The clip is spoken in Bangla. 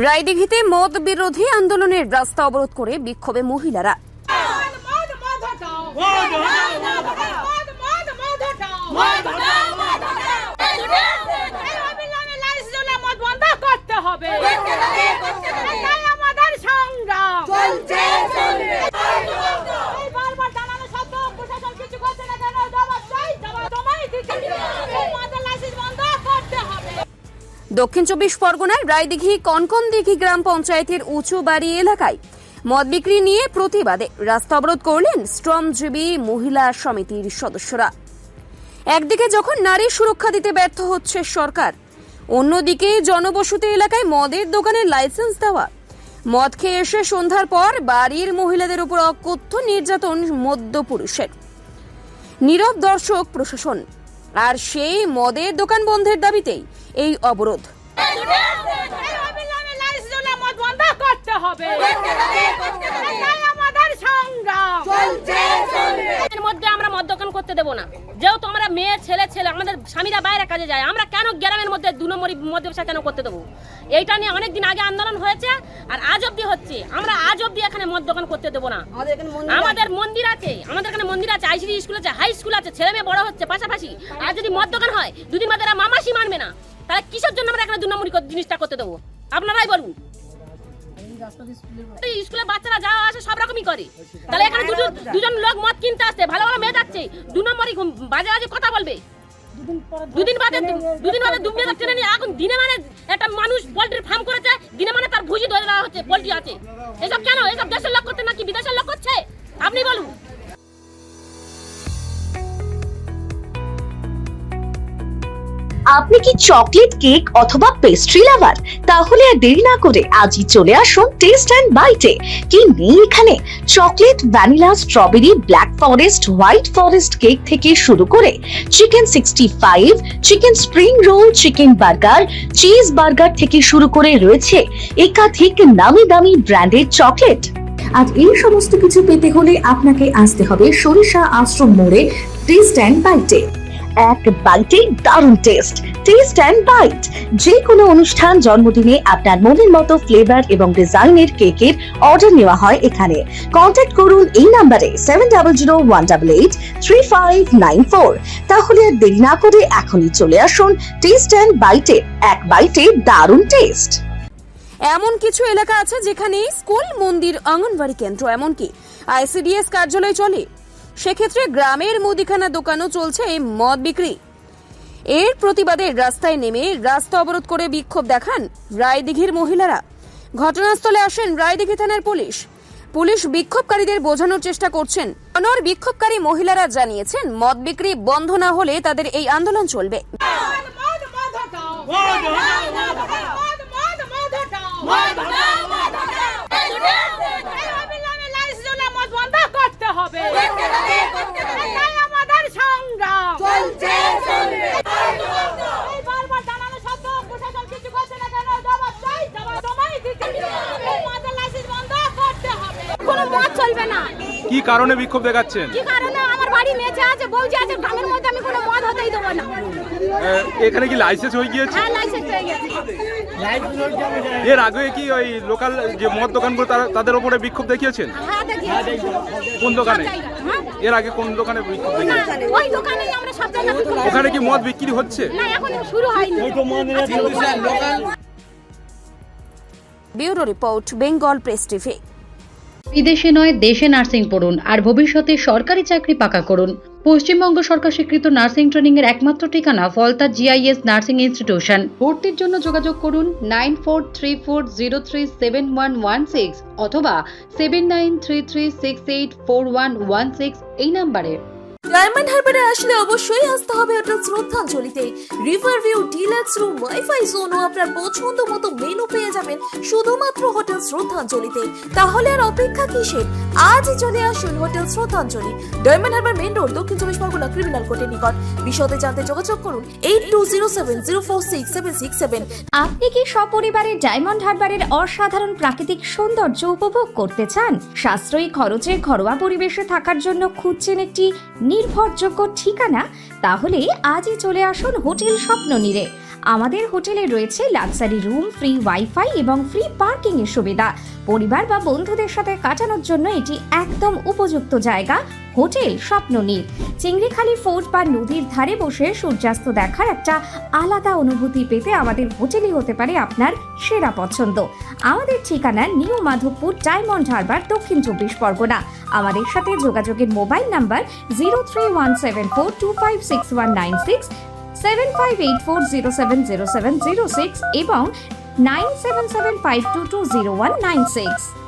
রায়দিঘিতে মদ বিরোধী আন্দোলনের রাস্তা অবরোধ করে বিক্ষোভে মহিলারা। দক্ষিণ চব্বিশ পরগনার রায়দিঘি কনকনদিঘি গ্রাম পঞ্চায়েতের উঁচু বাড়ি এলাকায় মদ বিক্রি নিয়ে প্রতিবাদে রাস্তা অবরোধ করলেন শ্রমজীবী মহিলা সমিতির সদস্যরা। একদিকে যখন নারী সুরক্ষা দিতে ব্যর্থ হচ্ছে সরকার, অন্যদিকে জনবসতি এলাকায় মদের দোকানের লাইসেন্স দেওয়া, মদ খেয়ে এসে সন্ধ্যার পর বাড়ির মহিলাদের উপর অকথ্য নির্যাতন মদ্যপুরুষের। নীরব দর্শক প্রশাসন, আর সেই মদের দোকান বন্ধের দাবিতেই এই অবরোধ। আমরা মদ দোকান করতে দেবো না, যেহেতু আমরা মেয়ে ছেলে আমাদের স্বামীরা বাইরে কাজে যায়, আমরা কেন গ্রামের মধ্যে 2 নম্বরই মদ ব্যবসা কেন করতে দেবো? এইটা নিয়ে অনেকদিন আগে আন্দোলন হয়েছে, আর আজ অব্দি হচ্ছে। আমরা আজ অব্দি এখানে মদ দোকান করতে দেবো না। আমাদের মন্দির আছে, আমাদের এখানে মন্দির আছে, আইসিডি স্কুল আছে, হাই স্কুল আছে, ছেলে মেয়ে বড় হচ্ছে পাশাপাশি। আর যদি মদ দোকান হয়, 2 দিন বাদে মামাসি মানবে না, তাহলে কিসের জন্য আমরা এখানে 2 নম্বরই জিনিসটা করতে দেবো? আপনারাই বলুন। স্কুলে বাচ্চারা যাওয়া আসে সব রকমই করে, তাহলে এখানে দুজন লোক মদ কিনতে আসছে, ভালো ভালো মেয়ে যাচ্ছে, 2 নম্বরই বাজে বাজে কথা বলবে। দুদিন বাদে ট্রেনে নিয়ে এখন দিনে মানে একটা মানুষ পোল্ট্রির ফার্ম করেছে, দিনে মানে তার ভুজি ধরে দেওয়া হচ্ছে, পোল্ট্রি আছে। এসব কেন? এসব দেশের লোক করতে নাকি বিদেশের লোক করছে? আপনি বলুন। আপনি কি চকলেট কেক অথবা পেস্ট্রি লাভার? তাহলে আর দেরি না করে আজই চলে আসুন টেস্ট অ্যান্ড বাইটে। কি নেই এখানে? Chocolate, vanilla, strawberry, black forest, white forest cake থেকে শুরু করে chicken 65, chicken spring roll, chicken burger, cheese burger থেকে শুরু করে রয়েছে একাধিক নামি দামি ব্র্যান্ডের চকলেট। আজ এই সমস্ত কিছু পেতে হলে আপনাকে আসতে হবে সরিষা আশ্রম মোড়ে টেস্ট অ্যান্ড বাইটে। এক বাইটে দারুণ টেস্ট। টেস্ট অ্যান্ড বাইট যে কোনো অনুষ্ঠান, জন্মদিনে আপনার মনের মতো ফ্লেভার এবং ডিজাইনের কেকের অর্ডার নেওয়া হয় এখানে। কন্ট্যাক্ট করুন এই নাম্বারে 7001883594। তাহলে আর দেরি না করে এখনই চলে আসুন টেস্ট অ্যান্ড বাইটে। এক বাইটে দারুণ টেস্ট। এমন কিছু এলাকা আছে যেখানে স্কুল, মন্দির, অঙ্গনবাড়ি কেন্দ্র, এমনকি আইসিডিএস কার্যালয় চলে। সেক্ষেত্রে গ্রামের মুদিখানা দোকানও চলছে এই মদ বিক্রি। এর প্রতিবাদে রাস্তায় নেমে রাস্তা অবরোধ করে বিক্ষোভ দেখান রায়দিঘির মহিলারা। ঘটনাস্থলে আসেন রায়দিঘি থানার পুলিশ বিক্ষোভকারীদের বোঝানোর চেষ্টা করছেন। বিক্ষোভকারী মহিলারা জানিয়েছেন মদ বিক্রি বন্ধ না হলে তাদের এই আন্দোলন চলবে। কি কারণে বিক্ষোভ দেখাচ্ছেন? কি কারণে? আমার বাড়ি মেচে আছে, বউজি আছে, গ্রামের মধ্যে আমি কোনো মদ হতেই দেব না। এখানে কি লাইসেন্স হয়ে গিয়েছে? হ্যাঁ, লাইসেন্স হয়ে গেছে। এর আগে কি ওই লোকাল যে মদ দোকানগুলো তাদের উপরে বিক্ষোভ দেখিয়েছেন? হ্যাঁ, দেখিয়েছি। কোন দোকানে? হ্যাঁ, এর আগে কোন দোকানে বিক্ষোভ দেখিয়েছেন? ওই দোকানেই আমরা সব জায়গায় বিক্ষোভ। ওখানে কি মদ বিক্রি হচ্ছে? না, এখনো শুরু হয়নি। Bureau report, Bengal press TV. বিদেশে নয়, দেশে নার্সিং পড়ুন আর ভবিষ্যতে সরকারি চাকরি পাকা করুন। পশ্চিমবঙ্গ সরকার স্বীকৃত নার্সিং ট্রেনিং এর একমাত্র ঠিকানা ফলতা জিআইএস নার্সিং ইনস্টিটিউশন। ভর্তির জন্য যোগাযোগ করুন 9434037116 অথবা 7933684116 এই নম্বরে। ডায়মন্ড হারবারে আসলে অবশ্যই আসতে হবে হোটেল শ্রদ্ধাঞ্জলিতে। River view, deluxe room, wifi zone ও আপনার পছন্দ মতো মেনু পেয়ে যাবেন শুধুমাত্র হোটেল শ্রদ্ধাঞ্জলিতে। তাহলে আর অপেক্ষা কিসের? আজই চলে আসুন হোটেল শ্রদ্ধাঞ্জলি, ডায়মন্ড হারবার মেন রোড, দক্ষিণ চব্বিশ পরগনা, ক্রিমিনাল কোর্টের নিকট। বিশদে জানতে যোগাযোগ করুন 8207046767। আপনি কি সপরিবারে ডায়মন্ড হারবারের অসাধারণ প্রাকৃতিক সৌন্দর্য উপভোগ করতে চান? সাশ্রয়ী খরচে ঘরোয়া পরিবেশে থাকার জন্য খুঁজছেন একটি নির্ভরযোগ্য ঠিকানা? তাহলে আজই চলে আসুন হোটেল স্বপ্ননীরে। আমাদের হোটেলে রয়েছে লাক্সারি রুম, ফ্রি ওয়াইফাই এবং ফ্রি পার্কিং এর সুবিধা। পরিবার বা বন্ধুদের সাথে কাটানোর জন্য এটি একদম উপযুক্ত জায়গা। হোটেল স্বপ্ননীল। চিংড়িখালি ফোর্ট বা নদীর ধারে বসে সূর্যাস্ত দেখার একটা আলাদা অনুভূতি পেতে আমাদের হোটেলই হতে পারে আপনার সেরা পছন্দ। আমাদের ঠিকানা নিউ মাধবপুর, ডায়মন্ড হারবার, দক্ষিণ 24 পরগনা। আমাদের সাথে যোগাযোগের মোবাইল নাম্বার 031742566196, 7584070706 এবং 9775220196।